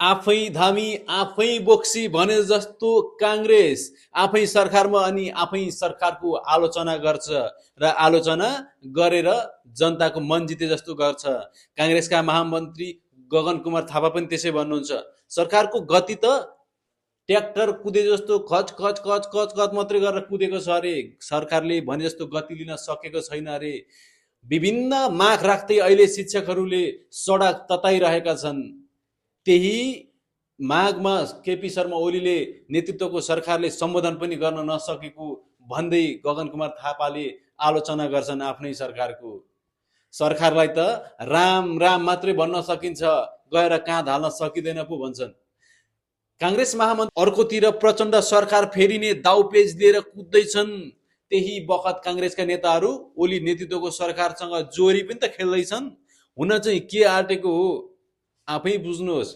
आफै धामी आफै बोक्सी भने जस्तो काङ्ग्रेस आफै सरकारमा अनि आफै सरकारको आलोचना गर्छ र आलोचना गरेर जनताको मन जिते जस्तो गर्छ। काङ्ग्रेसका महामन्त्री गगन कुमार थापा पनि त्यसै भन्नुहुन्छ। सरकारको गति त ट्र्याक्टर कुदे जस्तो खच खच खच खच खच मात्रै गरेर कुदेको छ अरे। सरकारले भने जस्तो गति लिन सकेको छैन अरे। विभिन्न माग राख्दै अहिले शिक्षकहरूले सडक तताइरहेका छन्। त्यही मागमा केपी शर्मा ओलीले नेतृत्वको सरकारले सम्बोधन पनि गर्न नसकेको भन्दै गगन कुमार थापाले आलोचना गर्छन् आफ्नै सरकारको। सरकारलाई त राम राम मात्रै भन्न सकिन्छ, गएर काँध हाल्न सकिँदैन पो भन्छन्। काङ्ग्रेस महामन्त्री अर्कोतिर प्रचण्ड सरकार फेरिने दाउपेच लिएर कुद्दैछन्। त्यही बखत काङ्ग्रेसका नेताहरू ओली नेतृत्वको सरकारसँग जोरी पनि त खेल्दैछन्। हुन चाहिँ के आँटेको हो आफै बुझ्नुहोस्।